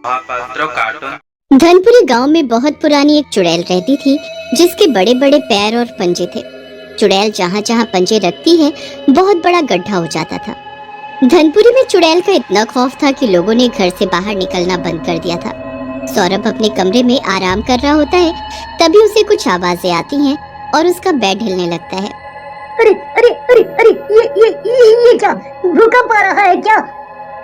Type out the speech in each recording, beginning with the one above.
Mohapatra cartoon. Dhanpuri गांव में बहुत पुरानी एक चुड़ैल रहती थी जिसके बड़े बड़े पैर और पंजे थे। चुड़ैल जहाँ जहाँ पंजे रखती है बहुत बड़ा गड्ढा हो जाता था। धनपुरी में चुड़ैल का इतना खौफ था कि लोगों ने घर से बाहर निकलना बंद कर दिया था। सौरभ अपने कमरे में आराम कर रहा होता है, तभी उसे कुछ आवाजें आती हैं और उसका बेड हिलने लगता है। अरे अरे अरे अरे ये क्या, भूकंप आ रहा है क्या?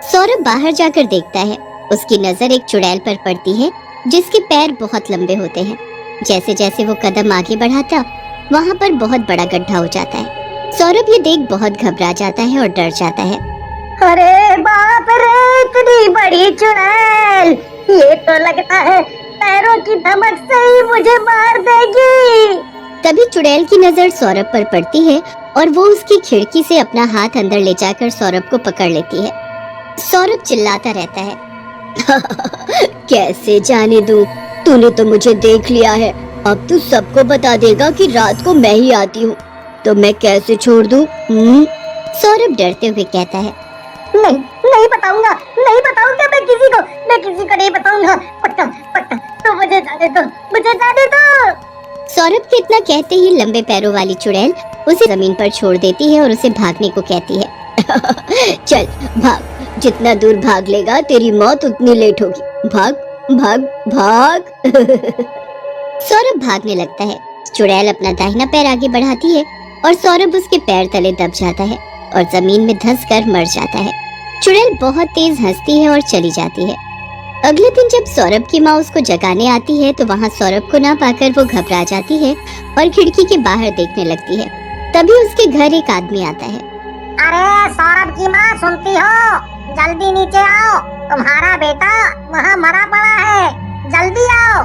सौरभ बाहर जाकर देखता है। उसकी नजर एक चुड़ैल पर पड़ती है जिसके पैर बहुत लंबे होते हैं। जैसे जैसे वो कदम आगे बढ़ाता, वहाँ पर बहुत बड़ा गड्ढा हो जाता है। सौरभ ये देख बहुत घबरा जाता है और डर जाता है। अरे बाप रे, इतनी बड़ी चुड़ैल! ये तो लगता है पैरों की धमक से ही मुझे मार देगी। तभी चुड़ैल की नजर सौरभ पर पड़ती है और वो उसकी खिड़की से अपना हाथ अंदर ले जाकर सौरभ को पकड़ लेती है। सौरभ चिल्लाता रहता है, कैसे जाने दूं? तूने तो मुझे देख लिया है, अब तू सबको बता देगा कि रात को मैं ही आती हूँ, तो मैं कैसे छोड़ दूं? सौरभ डरते हुए कहता है, नहीं नहीं बताऊंगा, नहीं बताऊंगा मैं किसी को नहीं बताऊंगा। पक्का पक्का, तो मुझे जाने दो, मुझे जाने दो। सौरभ के इतना कहते ही लंबे पैरों वाली चुड़ैल उसे जमीन पर छोड़ देती है और उसे भागने को कहती है। चल भाग, जितना दूर भाग लेगा तेरी मौत उतनी लेट होगी। भाग भाग भाग। सौरभ भागने लगता है। चुड़ैल अपना दाहिना पैर आगे बढ़ाती है और सौरभ उसके पैर तले दब जाता है और जमीन में धंसकर मर जाता है। चुड़ैल बहुत तेज हंसती है और चली जाती है। अगले दिन जब सौरभ की माँ उसको जगाने आती है तो वहाँ सौरभ को ना पाकर वो घबरा जाती है और खिड़की के बाहर देखने लगती है। तभी उसके घर एक आदमी आता है। अरे सौरभ की माँ, सुनती हो? जल्दी नीचे आओ, तुम्हारा बेटा वहाँ मरा पड़ा है, जल्दी आओ।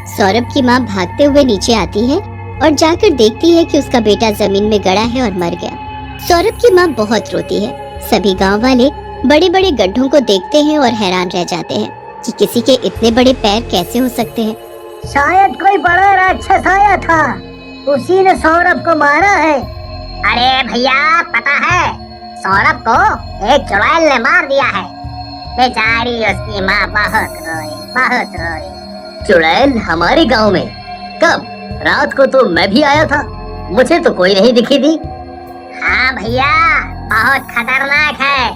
सौरभ की माँ भागते हुए नीचे आती है और जाकर देखती है कि उसका बेटा जमीन में गड़ा है और मर गया। सौरभ की माँ बहुत रोती है। सभी गांव वाले बड़े बड़े गड्ढों को देखते हैं और हैरान रह जाते हैं कि किसी के इतने बड़े पैर कैसे हो सकते हैं। शायद कोई बड़ा राक्षस आया था, उसी ने सौरभ को मारा है। अरे भैया, पता है, सौरभ को एक चुड़ैल ने मार दिया है। बेचारी उसकी माँ बहुत रोई, बहुत रोई। चुड़ैल हमारे गांव में? कब? रात को तो मैं भी आया था, मुझे तो कोई नहीं दिखी थी। हाँ भैया, बहुत खतरनाक है।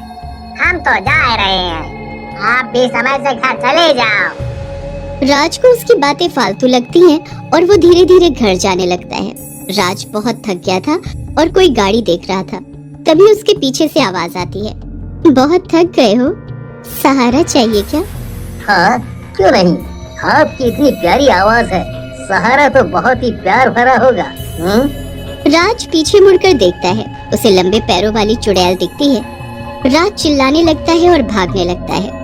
हम तो जा रहे हैं, आप भी समय से घर चले जाओ। राज को उसकी बातें फालतू लगती हैं और वो धीरे धीरे घर जाने लगता है। राज बहुत थक गया था और कोई गाड़ी देख रहा था। तभी उसके पीछे से आवाज आती है, बहुत थक गए हो, सहारा चाहिए क्या? हाँ, क्यों नहीं, आपकी इतनी प्यारी आवाज है, सहारा तो बहुत ही प्यार भरा होगा। राज पीछे मुड़कर देखता है, उसे लंबे पैरों वाली चुड़ैल दिखती है। राज चिल्लाने लगता है और भागने लगता है।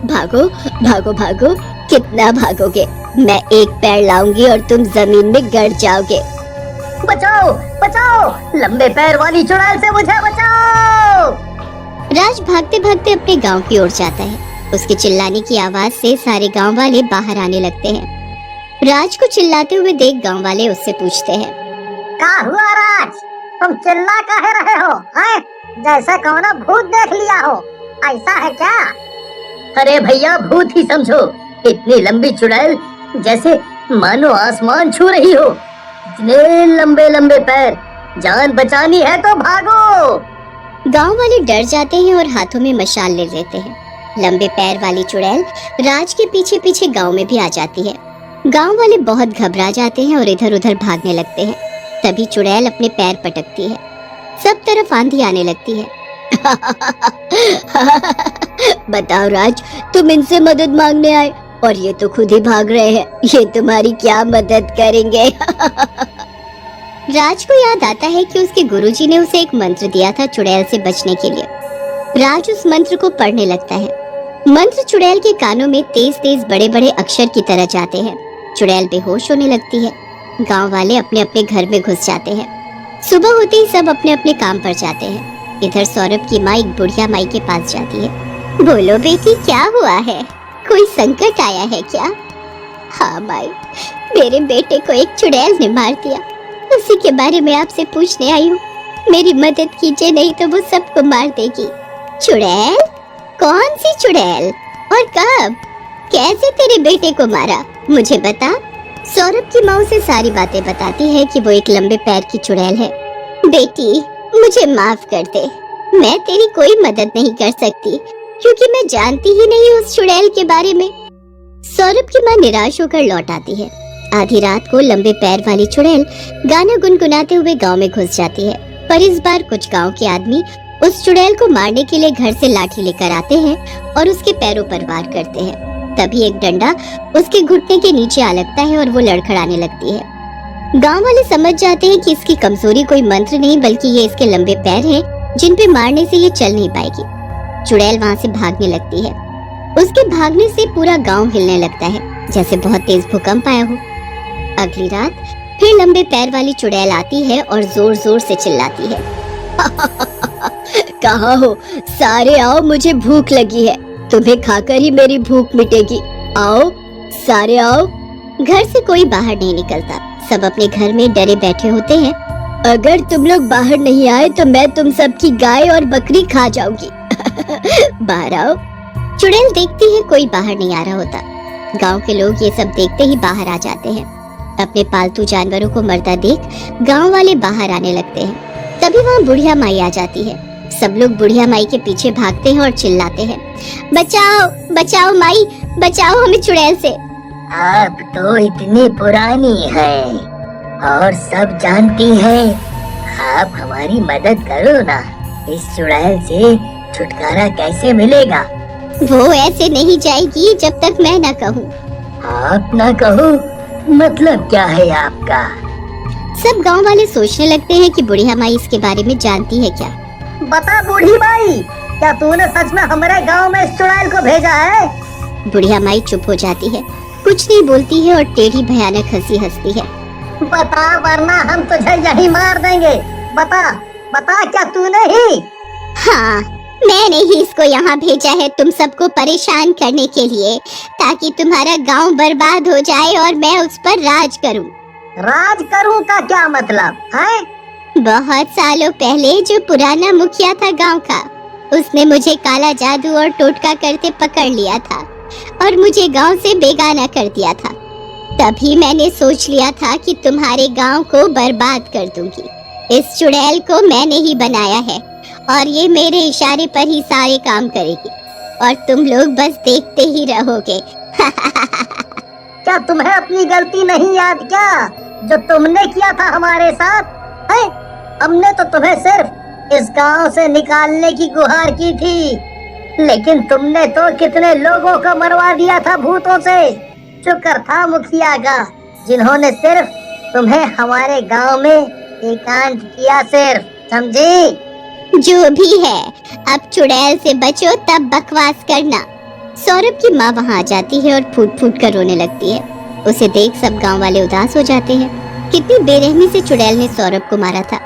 भागो भागो भागो, कितना भागोगे? मैं एक पैर लाऊंगी और तुम जमीन में गड़ जाओगे। बचाओ बचाओ, लंबे पैर वाली चुड़ैल से मुझे बचाओ। राज भागते भागते अपने गांव की ओर जाता है। उसके चिल्लाने की आवाज से सारे गांव वाले बाहर आने लगते हैं। राज को चिल्लाते हुए देख गांव वाले उससे पूछते हैं, क्या हुआ राज, तुम चिल्ला काहे रहे हो? हैं? जैसा कौन भूत देख लिया हो, ऐसा है क्या? अरे भैया, भूत ही समझो, इतनी लंबी चुड़ैल जैसे मानो आसमान छू रही हो। इतने लंबे लंबे पैर, जान बचानी है तो भागो। गांव वाले डर जाते हैं और हाथों में मशाल ले लेते हैं। लंबे पैर वाली चुड़ैल राज के पीछे पीछे गांव में भी आ जाती है। गांव वाले बहुत घबरा जाते हैं और इधर उधर भागने लगते हैं। तभी चुड़ैल अपने पैर पटकती है, सब तरफ आंधी आने लगती है। बताओ राज, तुम इनसे मदद मांगने आए और ये तो खुद ही भाग रहे हैं, ये तुम्हारी क्या मदद करेंगे? राज को याद आता है कि उसके गुरुजी ने उसे एक मंत्र दिया था चुड़ैल से बचने के लिए। राज उस मंत्र को पढ़ने लगता है। मंत्र चुड़ैल के कानों में तेज तेज बड़े बड़े अक्षर की तरह जाते हैं। चुड़ैल बेहोश होने लगती है। गांव वाले अपने अपने घर में घुस जाते हैं। सुबह होते ही सब अपने अपने काम पर जाते हैं। इधर सौरभ की माँ एक बुढ़िया माई के पास जाती है। बोलो बेटी, क्या हुआ है? कोई संकट आया है क्या? हाँ माई, मेरे बेटे को एक चुड़ैल ने मार दिया, उसी के बारे में आपसे पूछने आई हूँ। मेरी मदद कीजिए, नहीं तो वो सबको मार देगी। चुड़ैल? कौन सी चुड़ैल और कब? कैसे तेरे बेटे को मारा, मुझे बता। सौरभ की माँ उसे सारी बातें बताती है कि वो एक लंबे पैर की चुड़ैल है। बेटी, मुझे माफ कर दे, मैं तेरी कोई मदद नहीं कर सकती क्योंकि मैं जानती ही नहीं उस चुड़ैल के बारे में। सौरभ की माँ निराश होकर लौट आती है। आधी रात को लंबे पैर वाली चुड़ैल गाना गुनगुनाते हुए गांव में घुस जाती है, पर इस बार कुछ गांव के आदमी उस चुड़ैल को मारने के लिए घर से लाठी लेकर आते हैं और उसके पैरों पर वार करते हैं। तभी एक डंडा उसके घुटने के नीचे आ लगता है और वो लड़खड़ाने लगती है। गांव वाले समझ जाते हैं कि इसकी कमजोरी कोई मंत्र नहीं बल्कि ये इसके लंबे पैर हैं, जिन पे मारने से ये चल नहीं पाएगी। चुड़ैल वहाँ से भागने लगती है। उसके भागने से पूरा गांव हिलने लगता है, जैसे बहुत तेज भूकंप आया हो। अगली रात फिर लंबे पैर वाली चुड़ैल आती है और जोर जोर से चिल्लाती है। कहाँ हो सारे, आओ, मुझे भूख लगी है, तुम्हें खाकर ही मेरी भूख मिटेगी। आओ सारे आओ। घर से कोई बाहर नहीं निकलता, सब अपने घर में डरे बैठे होते हैं। अगर तुम लोग बाहर नहीं आए तो मैं तुम सबकी गाय और बकरी खा जाऊंगी। बाहर आओ। चुड़ैल देखती है कोई बाहर नहीं आ रहा होता। गांव के लोग ये सब देखते ही बाहर आ जाते हैं। अपने पालतू जानवरों को मरता देख गांव वाले बाहर आने लगते हैं। तभी वहाँ बुढ़िया माई आ जाती है। सब लोग बुढ़िया माई के पीछे भागते हैं और चिल्लाते हैं, बचाओ बचाओ माई, बचाओ हमें चुड़ैल से। आप तो इतनी पुरानी है और सब जानती है, आप हमारी मदद करो ना, इस चुड़ैल से छुटकारा कैसे मिलेगा? वो ऐसे नहीं जाएगी जब तक मैं न कहूँ। आप ना कहो मतलब क्या है आपका? सब गांव वाले सोचने लगते हैं कि बुढ़िया माई इसके बारे में जानती है क्या। बता बूढ़ी माई, क्या तूने सच में हमारे गांव में इस चुड़ैल को भेजा है? बुढ़िया माई चुप हो जाती है, कुछ नहीं बोलती है और टेढ़ी भयानक हंसी हंसती है। बता वरना हम तुझे यही मार देंगे। बता बता, क्या तूने ही? हाँ, मैंने ही इसको यहाँ भेजा है तुम सबको परेशान करने के लिए, ताकि तुम्हारा गांव बर्बाद हो जाए और मैं उस पर राज करूं। राज करूं का क्या मतलब है? बहुत सालों पहले जो पुराना मुखिया था गांव का, उसने मुझे काला जादू और टोटका करते पकड़ लिया था और मुझे गांव से बेगाना कर दिया था। तभी मैंने सोच लिया था कि तुम्हारे गांव को बर्बाद कर दूंगी। इस चुड़ैल को मैंने ही बनाया है और ये मेरे इशारे पर ही सारे काम करेगी और तुम लोग बस देखते ही रहोगे। क्या तुम्हें अपनी गलती नहीं याद क्या, जो तुमने किया था हमारे साथ? है? हमने तो तुम्हें सिर्फ इस गांव से निकालने की गुहार की थी, लेकिन तुमने तो कितने लोगों को मरवा दिया था भूतों से। शुक्र था मुखिया का, जिन्होंने सिर्फ तुम्हें हमारे गांव में एकांत किया, सिर्फ, समझी? जो भी है, अब चुड़ैल से बचो तब बकवास करना। सौरभ की माँ वहाँ आ जाती है और फूट फूट कर रोने लगती है। उसे देख सब गांव वाले उदास हो जाते हैं। कितनी बेरहमी से चुड़ैल ने सौरभ को मारा था।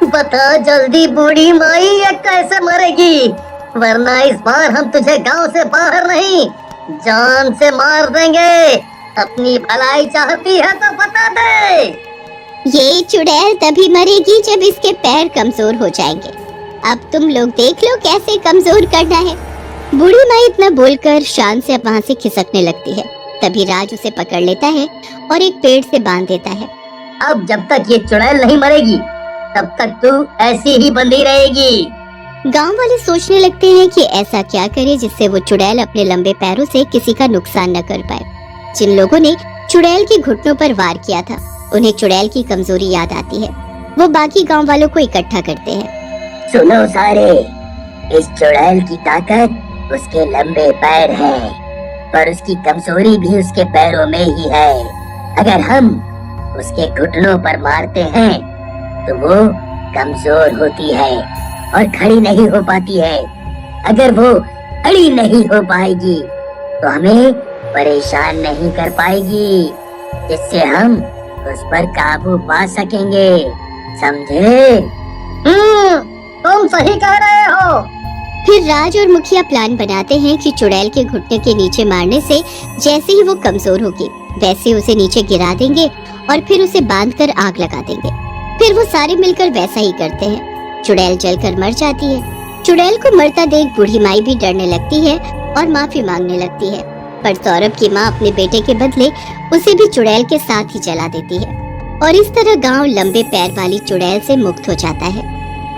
बता जल्दी बूढ़ी माई, ये कैसे मरेगी? वरना इस बार हम तुझे गांव से बाहर नहीं, जान से मार देंगे। अपनी भलाई चाहती है तो बता दे। ये चुड़ैल तभी मरेगी जब इसके पैर कमजोर हो जाएंगे। अब तुम लोग देख लो कैसे कमजोर करना है। बूढ़ी माई इतना बोलकर शान से अब वहाँ से खिसकने लगती है। तभी राज उसे पकड़ लेता है और एक पेड़ से बांध देता है। अब जब तक ये चुड़ैल नहीं मरेगी तब तक तू ऐसी ही बंधी रहेगी। गांव वाले सोचने लगते हैं कि ऐसा क्या करे जिससे वो चुड़ैल अपने लंबे पैरों से किसी का नुकसान न कर पाए। जिन लोगों ने चुड़ैल के घुटनों पर वार किया था, उन्हें चुड़ैल की कमजोरी याद आती है। वो बाकी गांव वालों को इकट्ठा करते हैं। सुनो सारे, इस चुड़ैल की ताकत उसके लंबे पैर हैं, पर उसकी कमजोरी भी उसके पैरों में ही है। अगर हम उसके घुटनों पर मारते हैं तो वो कमजोर होती है और खड़ी नहीं हो पाती है। अगर वो खड़ी नहीं हो पाएगी तो हमें परेशान नहीं कर पाएगी, जिससे हम उस पर काबू पा सकेंगे, समझे? तुम सही कह रहे हो। फिर राज और मुखिया प्लान बनाते हैं कि चुड़ैल के घुटने के नीचे मारने से जैसे ही वो कमजोर होगी वैसे उसे नीचे गिरा देंगे और फिर उसे बांधकर आग लगा देंगे। फिर वो सारे मिलकर वैसा ही करते हैं। चुड़ैल जलकर मर जाती है। चुड़ैल को मरता देख बूढ़ी माई भी डरने लगती है और माफी मांगने लगती है। पर सौरभ की माँ अपने बेटे के बदले उसे भी चुड़ैल के साथ ही जला देती है और इस तरह गांव लंबे पैर वाली चुड़ैल से मुक्त हो जाता है।